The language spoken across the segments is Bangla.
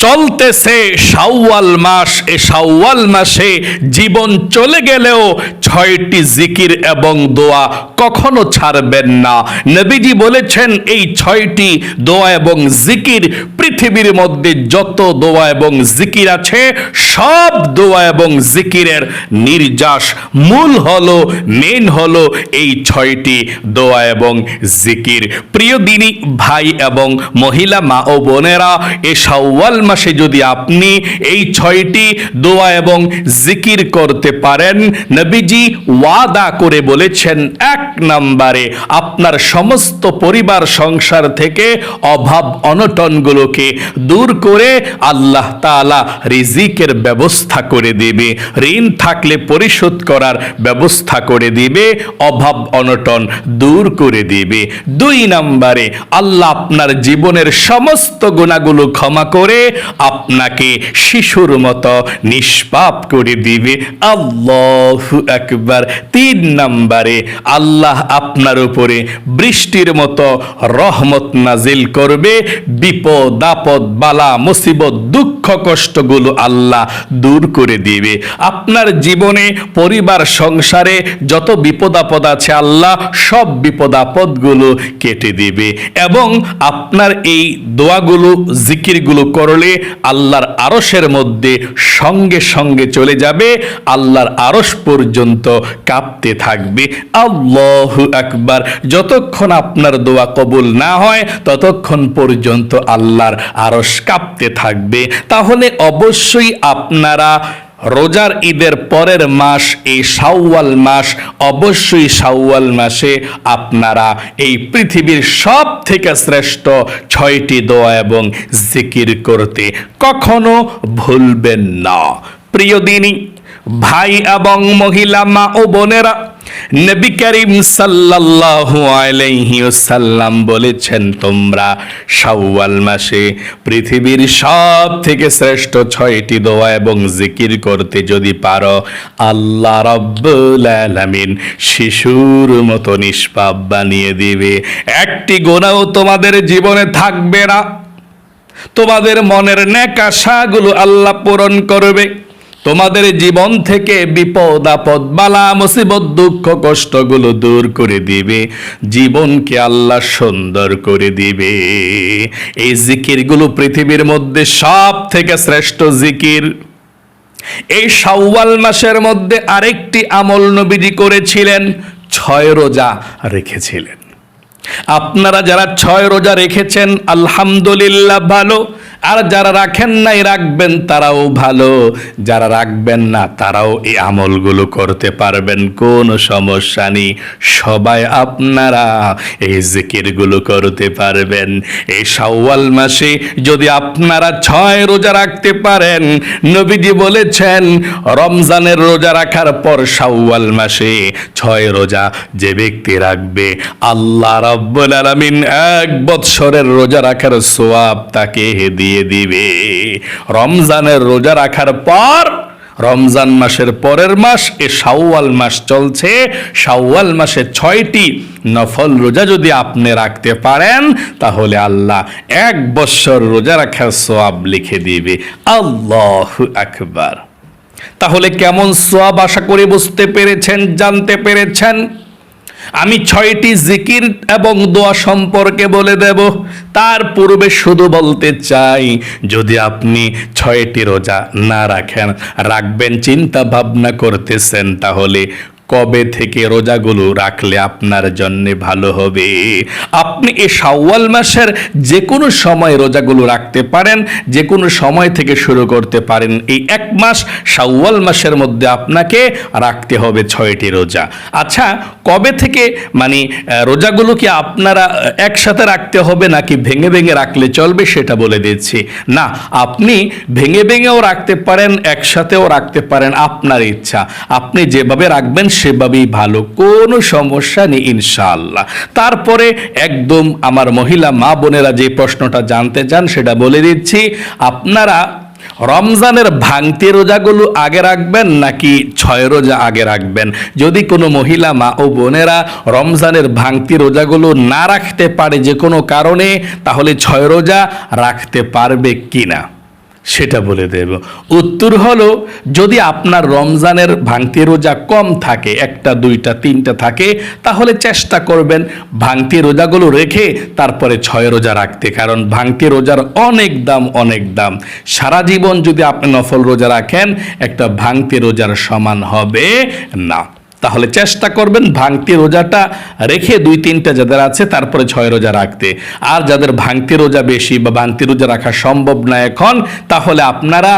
চলতেছে শাওয়াল মাস, এ শাওয়াল মাসে জীবন চলে গেলেও 6টি জিকির এবং দোয়া কখনো ছাড়বেন না। নবীজি বলেছেন এই 6টি দোয়া এবং জিকির পৃথিবীর মধ্যে যত দোয়া এবং জিকির আছে সব দোয়া এবং জিকিরের নির্যাস মূল হলো, মেন হলো এই 6টি দোয়া এবং জিকির। প্রিয় দিনী ভাই এবং মহিলা মা ও বোনেরা, এ শাওয়াল মাসে যদি আপনি এই 6টি দোয়া এবং জিকির করতে পারেন, নবীজি ওয়াদা করে বলেছেন 1 নম্বরে আপনার সমস্ত পরিবার সংসার থেকে অভাব অনটনগুলোকে দূর করে আল্লাহ তাআলা রিজিকের ব্যবস্থা করে দেবে, ঋণ থাকলে পরিশোধ করার ব্যবস্থা করে দিবে, অভাব অনটন দূর করে দিবে। 2 নম্বরে আল্লাহ আপনার জীবনের সমস্ত গুনাহগুলো ক্ষমা করে আপনাকে শিশুর মতো নিষ্পাপ করে দিবে। আল্লাহু আকবার। 3 নম্বরে আল্লাহ আপনার উপরে বৃষ্টির মতো রহমত নাজিল করবে, বিপদ আপদ বালা মুসিবত দুঃখ কষ্টগুলো আল্লাহ দূর করে দিবে। আপনার জীবনে পরিবার সংসারে যত বিপদ আপদ আছে আল্লাহ সব বিপদ আপদগুলো কেটে দিবে এবং আপনার এই দোয়াগুলো জিকিরগুলো করলে আল্লাহর আরশের মধ্যে সঙ্গে সঙ্গে চলে যাবে, আল্লাহর আরশ পর্যন্ত কাঁপতে থাকবে। আল্লাহু আকবার। যতক্ষণ আপনার দোয়া কবুল না হয় ততক্ষণ পর্যন্ত আল্লাহর আরশ কাঁপতে থাকবে। তাহলে অবশ্যই আপনারা রোজার ঈদের পরের মাস এই শাওয়াল মাস, অবশ্যই শাওয়াল মাসে আপনারা এই পৃথিবীর সব থেকে শ্রেষ্ঠ 6টি দোয়া এবং জিকির করতে কখনো ভুলবেন না। প্রিয় দিনী ভাই এবং মহিলা মা ও বোনেরা, নবী করিম সাল্লাল্লাহু আলাইহি ওয়াসাল্লাম বলেছেন তোমরা শাওয়াল মাসে পৃথিবীর সব থেকে শ্রেষ্ঠ 6টি দোয়া এবং জিকির করতে যদি পারো, আল্লাহ রাব্বুল আলামিন শিশুর মতো নিষ্পাপ বানিয়ে দিবে। একটি গুনাহ তোমাদের জীবনে থাকবে না, তোমাদের মনের নেক আশাগুলো আল্লাহ পূরণ করবে, তোমাদের জীবন থেকে বিপদ আপদ বালা মুসিবত দুঃখ কষ্টগুলো দূর করে দিবে, জীবনকে আল্লাহ সুন্দর করে দিবে। এই জিকিরগুলো পৃথিবীর মধ্যে সব থেকে শ্রেষ্ঠ জিকির। এই শাওয়াল মাসের মধ্যে আরেকটি আমল নবীজি করেছিলেন, 6 রোজা রেখেছিলেন। আপনারা যারা 6 রোজা রেখেছেন আলহামদুলিল্লাহ ভালো, আর যারা রাখেন নাই রাখবেন তারাও ভালো, যারা রাখবেন না তারাও এই আমলগুলো করতে পারবেন, কোনো সমস্যা নেই। সবাই আপনারা এই জিকিরগুলো করতে পারবেন। এই শাওয়াল মাসে যদি আপনারা 6 রোজা রাখতে পারেন, নবীজি বলেছেন রমজানের রোজা রাখার পর শাওয়াল মাসে 6 রোজা যে ব্যক্তি রাখবে, আল্লাহ রাব্বুল আলামিন 1 বৎসরের রোজা রাখার সওয়াব তাকে দিয়ে দিবে। রমজানের রোজা রাখার পর, রমজান মাসের পরের মাস এ শাওয়াল মাস চলছে, শাওয়াল মাসে 6টি নফল রোজা যদি আপনি রাখতে পারেন তাহলে আল্লাহ 1 বৎসর রোজা রাখার সওয়াব লিখে দিবে। আল্লাহু আকবার। তাহলে কেমন সওয়াব আশা করে বুঝতে পেরেছেন, জানতে পেরেছেন। আমি 6টি জিকির এবং দোয়া সম্পর্কে বলে দেব, তার পূর্বে শুধু বলতে চাই, যদি আপনি 6টি রোজা না রাখেন, রাখবেন চিন্তা ভাবনা করতেছেন, তাহলে কবে থেকে রোজাগুলো রাখলে আপনার জন্য ভালো হবে। আপনি এই শাওয়াল মাসের যে কোনো সময় রোজাগুলো রাখতে পারেন, যে কোনো সময় থেকে শুরু করতে পারেন। এই 1 মাস শাওয়াল মাসের মধ্যে আপনাকে রাখতে হবে 6টি রোজা। আচ্ছা, কবে থেকে মানে রোজাগুলো কি আপনারা একসাথে রাখতে হবে নাকি ভেঙে ভেঙে রাখলে চলবে সেটা বলে দিচ্ছি। না, আপনি ভেঙে ভেঙেও রাখতে পারেন, একসাথেও রাখতে পারেন, আপনার ইচ্ছা। আপনি যেভাবে রাখবেন সেভাবেই ভালো, কোনো সমস্যা নেই ইনশাআল্লাহ। তারপরে একদম আমার মহিলা মা বোনেরা যে প্রশ্নটা জানতে চান সেটা বলে দিচ্ছি, আপনারা রমজানের ভাঙতি রোজাগুলো আগে রাখবেন নাকি 6 রোজা আগে রাখবেন? যদি কোনো মহিলা মা ও বোনেরা রমজানের ভাঙতি রোজাগুলো না রাখতে পারে যে কোনো কারণে, তাহলে 6 রোজা রাখতে পারবে কিনা? সেটা বলে দেব। উত্তর হলো, যদি আপনার রমজানের ভাঙতি রোজা কম থাকে, একটা দুইটা তিনটা থাকে, তাহলে চেষ্টা করবেন ভাঙতি রোজাগুলো রেখে তারপরে 6 রোজা রাখতে। কারণ ভাঙতি রোজার অনেক দাম, অনেক দাম। সারা জীবন যদি আপনি নফল রোজা রাখেন, একটা ভাঙতি রোজার সমান হবে না। তাহলে চেষ্টা করবেন ভাঙতি রোজাটা রেখে 2-3টা যাদের আছে তারপরে 6 রোজা রাখতে। আর যাদের ভাঙতি রোজা বেশি বা ভাঙতি রোজা রাখা সম্ভব না এখন, তাহলে আপনারা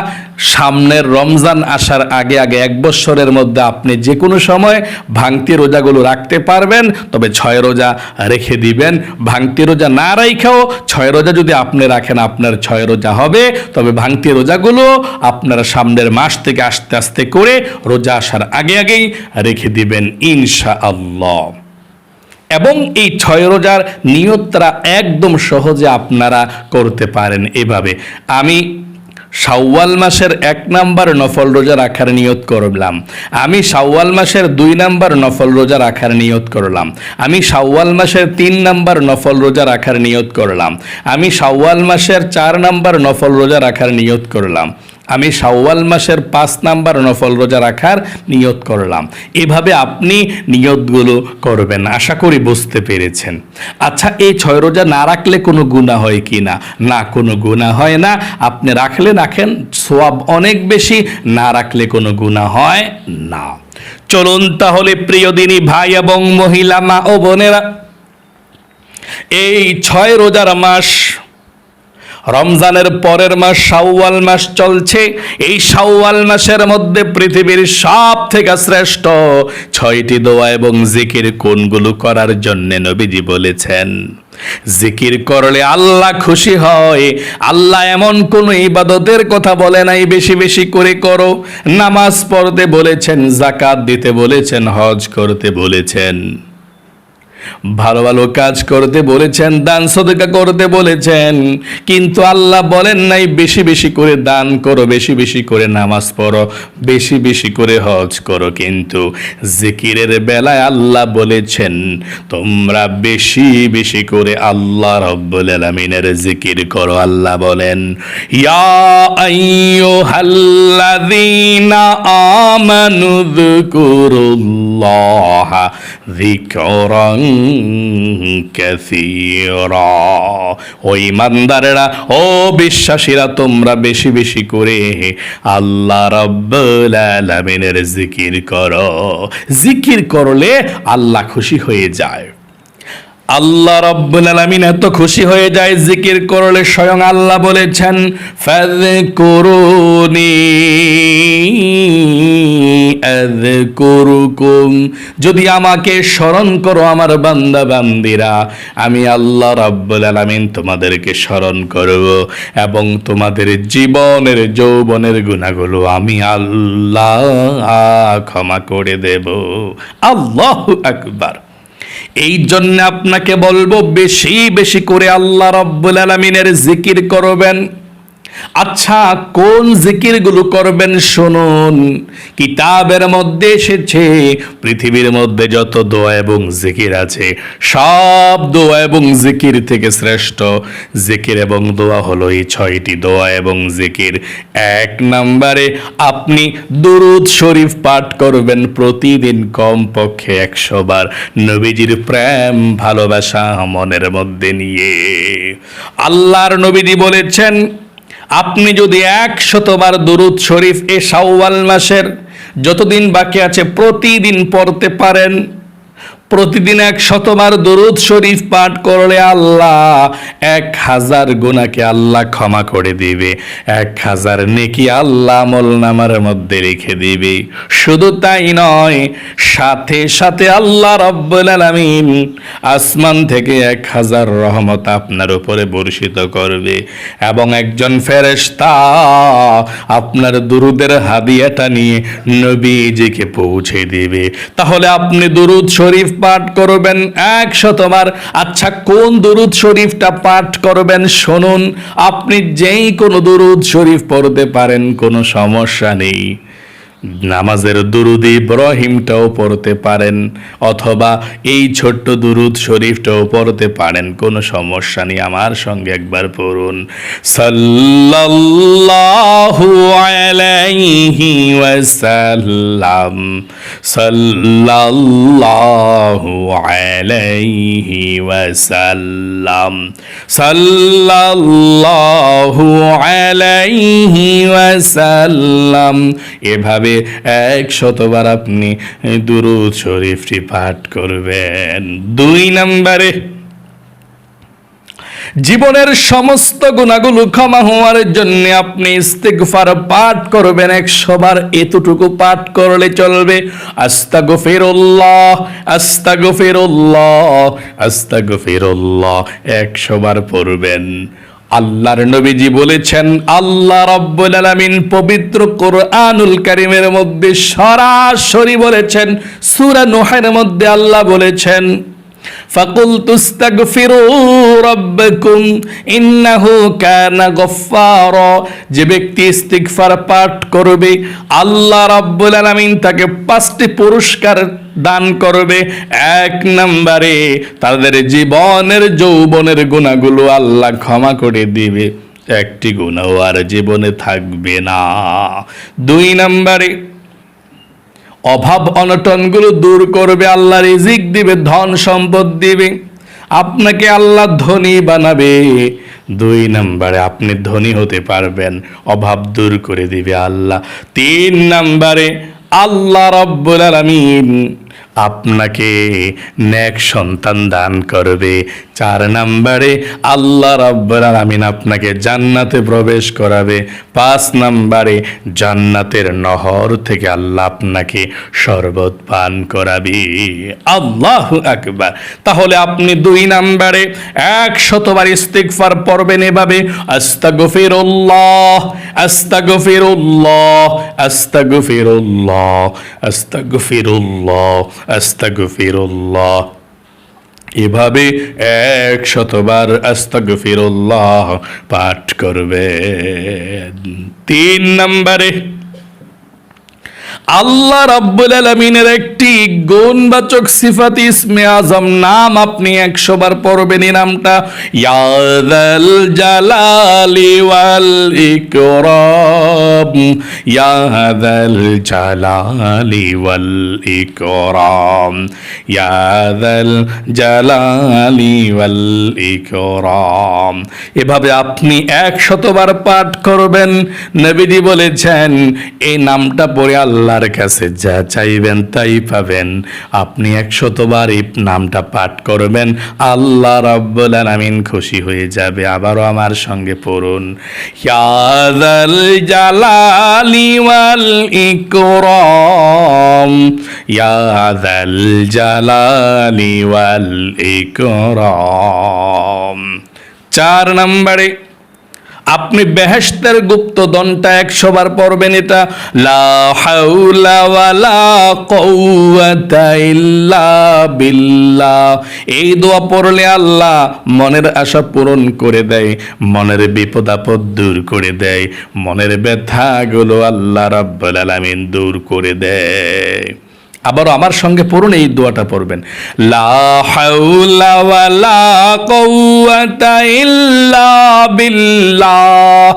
সামনের রমজান আসার আগে আগে 1 বছরের মধ্যে আপনি যে কোনো সময় ভাঙতি রোজাগুলো রাখতে পারবেন, তবে 6 রোজা রেখে দিবেন। ভাঙতি রোজা না রাখাও 6 রোজা যদি আপনি রাখেন, আপনার 6 রোজা হবে। তবে ভাঙতি রোজাগুলো আপনারা সামনের মাস থেকে আস্তে আস্তে করে রোজা আসার আগে আগেই রেখে দিবেন ইনশাআল্লাহ। এবং এই 6 রোজার নিয়তটা একদম সহজে আপনারা করতে পারেন এভাবে। আমি শাওয়াল মাসের 1 নাম্বার নফল রোজা রাখার নিয়ত করলাম, আমি শাওয়াল মাসের 2 নাম্বার নফল রোজা রাখার নিয়ত করলাম, আমি শাওয়াল মাসের 3 নাম্বার নফল রোজা রাখার নিয়ত করলাম, আমি শাওয়াল মাসের 4 নাম্বার নফল রোজা রাখার নিয়ত করলাম, আমি শাওয়াল মাসের 5 নাম্বার নফল রোজা রাখার নিয়ত করলাম। এভাবে আপনি নিয়তগুলো করবেন। আশা করি বুঝতে পেরেছেন। আচ্ছা, এই 6 রোজা না রাখলে কোনো গুনাহ হয় কি না? না, কোনো গুনাহ হয় না। আপনি রাখলে রাখেন, সওয়াব অনেক বেশি। না রাখলে কোনো গুনাহ হয় না। চলুন তাহলে প্রিয় দিনী ভাই এবং মহিলা মা ও বোনেরা, এই 6 রোজার মাস, রমজানের পরের মাস শাওয়াল মাস চলছে। এই শাওয়াল মাসের মধ্যে পৃথিবীর সব থেকে শ্রেষ্ঠ 6টি দোয়া এবং জিকির কোনগুলো করার জন্য নবীজি বলেছেন? জিকির করলে আল্লাহ খুশি হয়। আল্লাহ এমন কোন ইবাদতের কথা বলে নাই বেশি বেশি করে করো। নামাজ পড়তে বলেছেন, যাকাত দিতে বলেছেন, হজ করতে বলেছেন, ভালো ভালো কাজ করতে বলেছেন, দান সদকা করতে বলেছেন। কিন্তু আল্লাহ বলেন নাই বেশি বেশি করে দান করো, বেশি বেশি করে নামাজ পড়ো, বেশি বেশি করে হজ করো। কিন্তু জিকিরের বেলায় আল্লাহ বলেছেন তোমরা বেশি বেশি করে আল্লাহ রাব্বুল আলামিনের জিকির করো। আল্লাহ বলেন, ইয়া আইয়ুহাল্লাযীনা আমানু যকুরুল্লাহা যিকরান কাসীরা। ও ঈমানদারেরা, ও বিশ্বাসীরা, তোমরা বেশি বেশি করে আল্লাহ রাব্বুল আলামিনের জিকির করো। জিকির করলে আল্লাহ খুশি হয়ে যায়। আল্লাহ রাব্বুল আলামিন এত খুশি হয়ে যায় জিকির করলে, স্বয়ং আল্লাহ বলেছেন ফাযকুরুনি আযকুরুকুম, যদি আমাকে স্মরণ করো আমার বান্দা বান্দিরা, আমি আল্লাহ রাব্বুল আলামিন তোমাদেরকে স্মরণ করব এবং তোমাদের জীবনের যৌবনের গুনাহগুলো আমি আল্লাহ ক্ষমা করে দেব। আল্লাহু আকবার। এই জন্য আপনাকে বলবো বেশি বেশি করে আল্লাহ রাব্বুল আলামিনের জিকির করবেন। আচ্ছা, কোন জিকিরগুলো করবেন শুনুন। কিতাবের মধ্যে এসেছে পৃথিবীর মধ্যে যত দোয়া এবং জিকির আছে, সব দোয়া এবং জিকির থেকে শ্রেষ্ঠ জিকির এবং দোয়া হলো এই 6টি দোয়া এবং জিকির। 1 নম্বরে আপনি দুরূদ শরীফ পাঠ করবেন প্রতিদিন কমপক্ষে 100 বার, নবীজির প্রেম ভালোবাসা মনের মধ্যে নিয়ে। আল্লাহর নবীজি বলেছেন, আপনি যদি 100 বার দুরূদ শরীফ এ শাওয়াল মাসের যতদিন বাকি আছে প্রতিদিন পড়তে পারেন, প্রতিদিন 100 বার দুরূদ শরীফ পাঠ করলে আল্লাহ 1000 গুনাহকে আল্লাহ ক্ষমা করে দিবে, 1000 নেকি আল্লাহ আমলনামার মধ্যে রেখে দিবে। শুধু তাই নয়, সাথে সাথে আল্লাহ রাব্বুল আলামিন আসমান থেকে 1000 রহমত আপনার উপরে বর্ষিত করবে এবং একজন ফেরেশতা আপনার দুরূদের হাদিয়াটা নিয়ে নবীজিকে পৌঁছে দিবে। তাহলে আপনি দুরূদ শরীফ পাঠ করবেন 100 বার। আচ্ছা, কোন দুরূদ শরীফটা পাঠ করবেন শুনুন। আপনি যেই কোনো দুরূদ শরীফ পড়তে পারেন, কোনো সমস্যা নেই। নামাজের দুরুদ ইব্রাহিমটাও পড়তে পারেন, অথবা এই ছোট্ট দুরুদ শরীফটাও পড়তে পারেন, কোনো সমস্যা নেই। আমার সঙ্গে একবার পড়ুন, সাল্লাল্লাহু আলাইহি ওয়াসাল্লাম, সাল্লাল্লাহু আলাইহি ওয়াসাল্লাম, সাল্লাল্লাহু আলাইহি ওয়াসাল্লাম। এভাবে 100 বার আপনি দুরূদ শরীফটি পাঠ করবেন। 2 নম্বরে, জীবনের সমস্ত গুনাহগুলো ক্ষমা হওয়ার জন্য আপনি ইস্তিগফার পাঠ করবেন। 100 বার এতটুকু পাঠ করলে চলবে। আস্তাগফিরুল্লাহ, আস্তাগফিরুল্লাহ, আস্তাগফিরুল্লাহ 100 বার পড়বেন। আল্লাহর নবীজি বলেছেন, আল্লাহ রাব্বুল আলামিন পবিত্র কোরআনুল কারীমের মধ্যে সরাসরি বলেছেন, সূরা নূহের মধ্যে আল্লাহ বলেছেন, ফাকুলতু ইস্তাগফিরু রাব্বাকুম ইন্নাহু কানা গফফারা। যে ব্যক্তি ইস্তিগফার পাঠ করবে, আল্লাহ রাব্বুল আলামিন তাকে 5টি পুরস্কার দান করবে। 1 নম্বরে, তাদের জীবনের যৌবনের গুনাহগুলো আল্লাহ ক্ষমা করে দিবে, একটি গুনাহ আর জীবনে থাকবে না। 2 নম্বরে, অভাব অনটনগুলো দূর করবে, আল্লাহ রিজিক দিবে, ধন সম্পদ দিবে, আপনাকে আল্লাহ ধনী বানাবে। 2 নম্বরে, আপনি ধনী হতে পারবেন, অভাব দূর করে দিবে আল্লাহ। 3 নম্বরে, আল্লাহ রাব্বুল আলামিন আপনাকে নেক সন্তান দান করবে। 4 নম্বরে, আল্লাহ রাব্বুল আলামিন আপনাকে জান্নাতে প্রবেশ করাবে। 5 নম্বরে, জান্নাতের নহর থেকে আল্লাহ আপনাকে শরবত পান করাবে। আল্লাহু আকবার। তাহলে আপনি 2 নম্বরে 100 বার ইস্তিগফার পড়বেন এভাবে, আস্তাগফিরুল্লাহ, আস্তাগফিরুল্লাহ, আস্তাগফিরুল্লাহ, আস্তাগফিরুল্লাহ, আস্তাগফিরুল্লাহ। এভাবে 100 বার আস্তাগফিরুল্লাহ পাঠ করবেন। 3 নম্বরে, আল্লাহ রাব্বুল আলামিনের একটি গুণবাচক সিফাত ইসমে আজম নাম আপনি 100 বার পড়বেন। এই নামটা, ইয়া যাল জালালি ওয়াল ইকরাম, ইয়া যাল জালালি ওয়াল ইকরাম, ইয়া যাল জালালি ওয়াল ইকরাম। এভাবে আপনি 100 বার পাঠ করবেন। নবীজি বলেছেন, এই নামটা পড়ে আল্লাহর কাছে যা চাইবেন তাই পাবেন। আপনি 100 বার এই নামটা পাঠ করবেন, আল্লাহ রাব্বুল আলামিন খুশি হয়ে যাবে। আবারও আমার সঙ্গে পড়ুন, ইয়া যাল জালালি ওয়াল ইকরাম, ইয়া যাল জালালি ওয়াল ইকরাম। 4 নম্বরে, আপনি বেহেশতের গুপ্তধনটা 100 বার পড়বেন। এটা, লা হাওলা ওয়ালা কুওয়াতা ইল্লা বিল্লাহ। এই দোয়া পড়লে আল্লাহ মনের আশা পূরণ করে দেয়, মনের বিপদ আপদ দূর করে দেয়, মনের ব্যথাগুলো আল্লাহ রাব্বুল আলামিন দূর করে দেয়। আবারও আমার সঙ্গে পড়ুন, এই দোয়াটা পড়বেন, লা হাওলা ওয়ালা কুওয়াতা ইল্লা বিল্লাহ,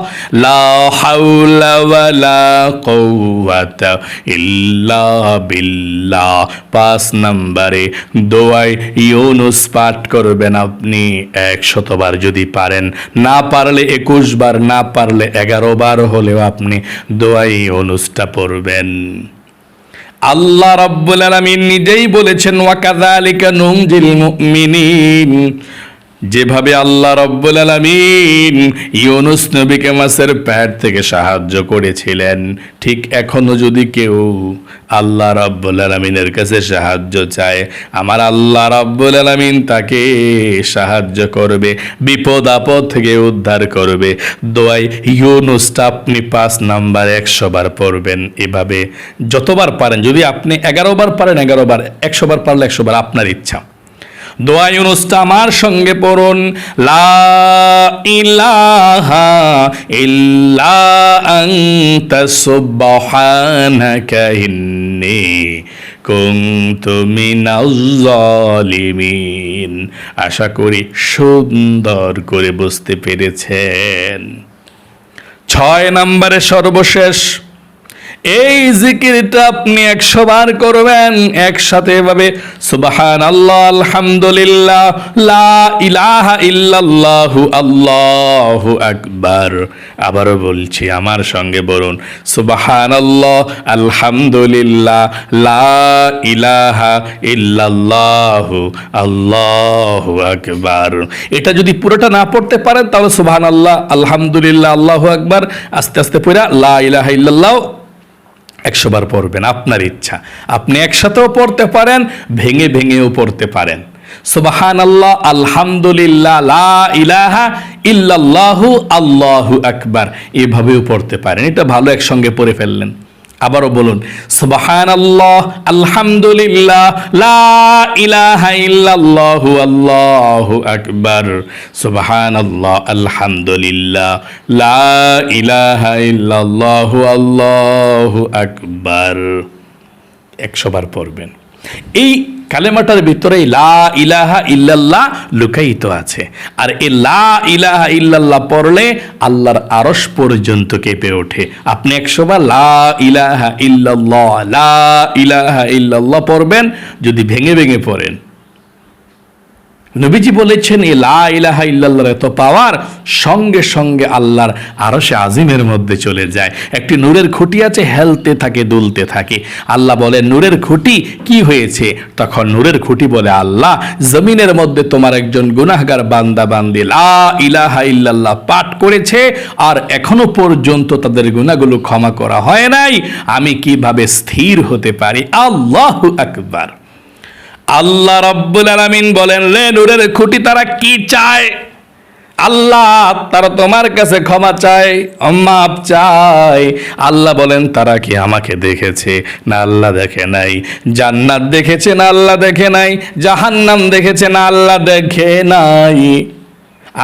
লা হাওলা ওয়ালা কুওয়াতা ইল্লা বিল্লাহ। 5 নম্বরে, দোয়ায় ইউনুস পাঠ করবেন আপনি 100 বার যদি পারেন, না পারলে 21 বার, না পারলে 11 বার হলেও আপনি দোয়ায় ইউনুসটা পড়বেন। আল্লাহ রাব্বুল আলামিন নিজেই বলেছেন, ওয়া কাযালিকা নুনজিল মুমিনিন। যেভাবে আল্লাহ রাব্বুল আলামিন ইউনুস নবীকে মাছের পেট থেকে সাহায্য করেছিলেন, ঠিক এখনো যদি কেউ আল্লাহ রাব্বুল আলামিনের কাছে সাহায্য চায়, আমার আল্লাহ রাব্বুল আলামিন তাকে সাহায্য করবে, বিপদ আপদ থেকে উদ্ধার করবে। দোয়ায় ইউনুসটা আপনি 5 নাম্বার 100 বার পড়বেন। এভাবে যতবার পারেন, যদি আপনি 11 বার পারেন 11 বার, 100 বার পারলে 100 বার, আপনার ইচ্ছা। দোয়া ইউনুসটা আমার সঙ্গে পড়ুন, লা ইলাহা ইল্লা আনতা সুবহানাকা ইন্নী কুনতু মিনাজ জালিমিন। আশা করি সুন্দর করে বুঝতে পেরেছেন। 6 নম্বরে সর্বশেষ এই জিকিরটা আপনি 100 বার করবেন একসাথে এভাবে, সুবহানাল্লাহ, আলহামদুলিল্লাহ, লা ইলাহা ইল্লাল্লাহু, আল্লাহু আকবার। আবারও বলছি, আমার সঙ্গে বলুন, সুবহানাল্লাহ, আলহামদুলিল্লাহ, লা ইলাহা ইল্লাল্লাহু, আল্লাহু আকবার। এটা যদি পুরোটা না পড়তে পারেন তাহলে সুবহানাল্লাহ, আলহামদুলিল্লাহ, আল্লাহু আকবার আস্তে আস্তে পড়া লা ইলাহা ইল্লাল্লাহ 100 বার পড়বেন, আপনার ইচ্ছা। আপনি একসাথেও পড়তে পারেন, ভেঙে ভেঙেও পড়তে পারেন। সুবহানাল্লাহ, আলহামদুলিল্লাহ, লা ইলাহা ইল্লাল্লাহু, আল্লাহু আকবার, এভাবেও পড়তে পারেন। এটা ভালো, একসঙ্গে পড়ে ফেললেন। আবারও বলুন, সুবহানাল্লাহ, আলহামদুলিল্লাহ, লা ইলাহা ইল্লাল্লাহু, আল্লাহু আকবার, সুবহানাল্লাহ, আলহামদুলিল্লাহ, লা ইলাহা ইল্লাল্লাহু, আল্লাহু আকবার 100 বার পড়বেন। এই কালেমাটার ভিতরে লা ইলাহা ইল্লাল্লাহ লুকায়িত আছে। আর এই লা ইলাহা ইল্লাল্লাহ পড়লে আল্লাহর আরশ পর্যন্ত কেঁপে ওঠে। আপনি 100 বার লা ইলাহা ইল্লাল্লাহ, লা ইলাহা ইল্লাল্লাহ পড়বেন। যদি ভেঙে ভেঙে পড়েন, নবীজি বলেছেন এই লা ইলাহা ইল্লাল্লাহর এত পাওয়ার, সঙ্গে সঙ্গে আল্লাহর আরশে আজিমের মধ্যে চলে যায়। একটি নূরের খুঁটি আছে, হেলতে থাকে, দুলতে থাকে। আল্লাহ বলে, নূরের খুঁটি কি হয়েছে? তখন নূরের খুঁটি বলে, আল্লাহ, জমিনের মধ্যে তোমার একজন গুনাহগার বান্দা বান্দি লা ইলাহা ইল্লাল্লাহ পাঠ করেছে, আর এখনো পর্যন্ত তাদের গুনাহগুলো ক্ষমা করা হয় নাই। আমি কিভাবে স্থির হতে পারি? আল্লাহু আকবার। আল্লাহ রাব্বুল আলামিন বলেন, রে নূরের খুঁটি, তারা কি চায়? আল্লাহ, তারা তোমার কাছে ক্ষমা চায়, মাপ চায়। আল্লাহ বলেন, তারা কি আমাকে দেখেছে? না, আল্লাহ দেখে নাই। জান্নাত দেখেছে? না, আল্লাহ দেখে নাই। জাহান্নাম দেখেছে? না, আল্লাহ দেখে নাই।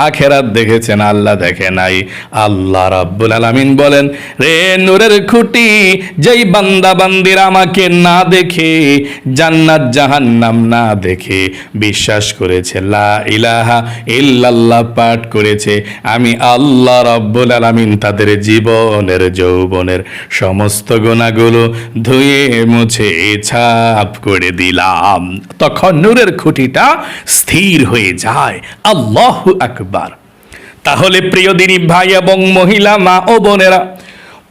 আখেরাত দেখেছেন? আল্লাহ দেখে নাই। আল্লাহ রাব্বুল আলামিন বলেন, রে নূরের খুঁটি, যেই বান্দা বান্দিরা আমাকে না দেখে, জান্নাত জাহান্নাম না দেখে বিশ্বাস করেছে, লা ইলাহা ইল্লাল্লাহ পাঠ করেছে, আমি আল্লাহ রাব্বুল আলামিন তাদের জীবনের যৌবনের সমস্ত গুনাহগুলো ধুয়ে মুছে ছাপ করে দিলাম। তখন নূরের খুঁটিটা স্থির হয়ে যায়। আল্লাহু আকবার। তাহলে প্রিয় দিনী ভাই এবং মহিলা, মা ও বোনেরা,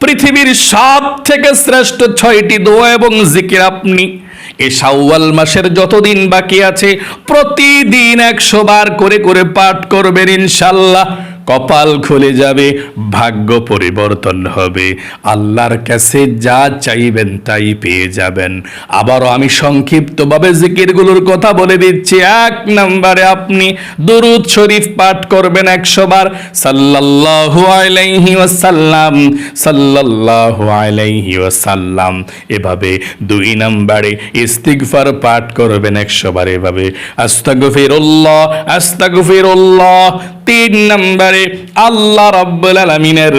পৃথিবীর সব থেকে শ্রেষ্ঠ 6টি দোয়া এবং জিকির আপনি এই শাওয়াল মাসের যতদিন বাকি আছে প্রতিদিন 100 বার করে করে পাঠ করবেন। ইনশাআল্লাহ কপাল খুলে যাবে, ভাগ্য পরিবর্তন হবে, আল্লাহর কাছে যা চাইবেন তাই পেয়ে যাবেন। আবারও আমি সংক্ষিপ্তভাবে জিকিরগুলোর কথা বলে দিচ্ছি। 1 নম্বরে আপনি দুরূদ শরীফ পাঠ করবেন 100 বার, সাল্লাল্লাহু আলাইহি ওয়াসাল্লাম, সাল্লাল্লাহু আলাইহি ওয়াসাল্লাম। এভাবে 2 নম্বরে ইস্তিগফার পাঠ করবেন 100 বার, এভাবে আস্তাগফিরুল্লাহ, আস্তাগফিরুল্লাহ। 3 নম্বরে আল্লাহ রাব্বুল আলামিনের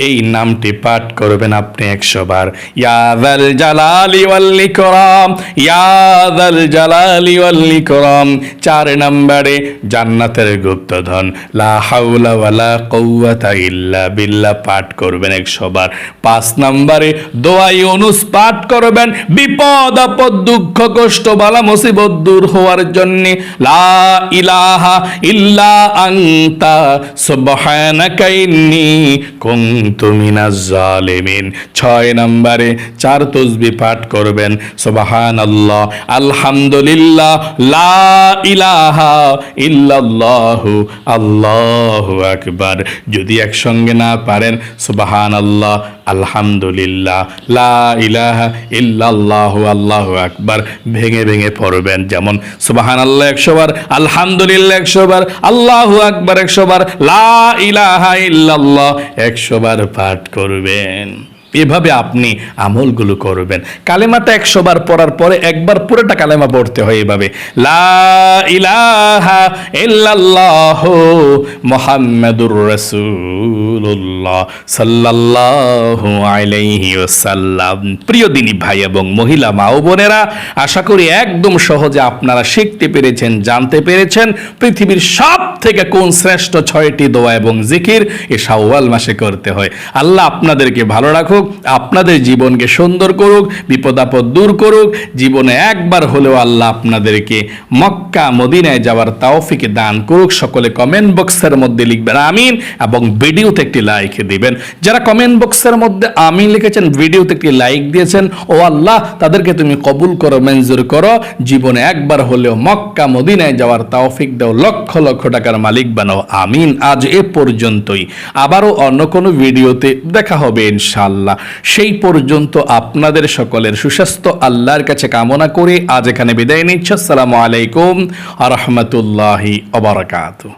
এই নামটি পাঠ করবেন আপনি 100 বার, ইয়া যাল জালালি ওয়াল ইকরাম, ইয়া যাল জালালি ওয়াল ইকরাম। 4 নম্বরে জান্নাতের গুপ্তধন, লা হাওলা ওয়ালা কুওয়াতা ইল্লা বিল্লাহ পাঠ করবেন 100 বার। 5 নম্বরে দোয়া ইউনুস পাঠ করবেন বিপদ আপদ দুঃখ কষ্ট বালা মুসিবত দূর হওয়ার জন্য, লা ইলাহা ইল্লা আনতা সুবহানাকা ইন্নী কুনতু মিনাজ জালিমিন। 6 নম্বরে 4 তাসবিহ পাঠ করবেন, সুবহানাল্লাহ, আলহামদুলিল্লাহ, লা ইলাহা ইল্লাল্লাহু, আল্লাহু আকবার। যদি একসঙ্গে না পারেন, সুবহানাল্লাহ, আলহামদুলিল্লাহ, লা ইলাহা ইল্লাল্লাহু, আল্লাহু আকবার ভেঙে ভেঙে পড়বেন। যেমন সুবহানাল্লাহ 100 বার, আলহামদুলিল্লাহ 100 বার, আল্লাহু আকবার 100 বার, লা ইলাহা ইল্লাল্লাহ 100 বার পাঠ করবেন। এভাবে আপনি আমলগুলো করবেন। কালেমাটা 100 বার পড়ার পরে একবার পুরোটা কালেমা পড়তে হয় এভাবে, লা ইলাহা ইল্লাল্লাহু মুহাম্মাদুর রাসূলুল্লাহ সাল্লাল্লাহু আলাইহি ওয়াসাল্লাম। প্রিয় দিনী ভাই এবং মহিলা মা ও বোনেরা, আশা করি একদম সহজে আপনারা শিখতে পেরেছেন, জানতে পেরেছেন পৃথিবীর সব থেকে কোন শ্রেষ্ঠ 6টি দোয়া এবং জিকির এই শাওয়াল মাসে করতে হয়। আল্লাহ আপনাদেরকে ভালো রাখুক, আপনাদের জীবনকে সুন্দর করুক, বিপদ আপদ দূর করুক। জীবনে একবার হলেও আল্লাহ আপনাদেরকে মক্কা মদিনায় যাওয়ার তৌফিক দান করুক। সকলে কমেন্ট বক্সের মধ্যে লিখবেন আমিন এবং ভিডিওতে একটি লাইক দিবেন। যারা কমেন্ট বক্সের মধ্যে আমিন লিখেছেন, ভিডিওতে একটি লাইক দিয়েছেন, ও আল্লাহ তাদেরকে তুমি কবুল করো, মঞ্জুর করো, জীবনে একবার হলেও মক্কা মদিনায় যাওয়ার তৌফিক দাও, লক্ষ লক্ষ টাকার মালিক বানাও, আমিন। আজ এ পর্যন্তই, আবারও অন্য কোনো ভিডিওতে দেখা হবে ইনশাআল্লাহ। সেই পর্যন্ত আপনাদের সকলের সুস্বাস্থ্য আল্লাহর কাছে কামনা করে আজ এখানে বিদায় নিচ্ছি। আসসালামু আলাইকুম ওয়া রাহমাতুল্লাহি ওয়া বারাকাতুহু।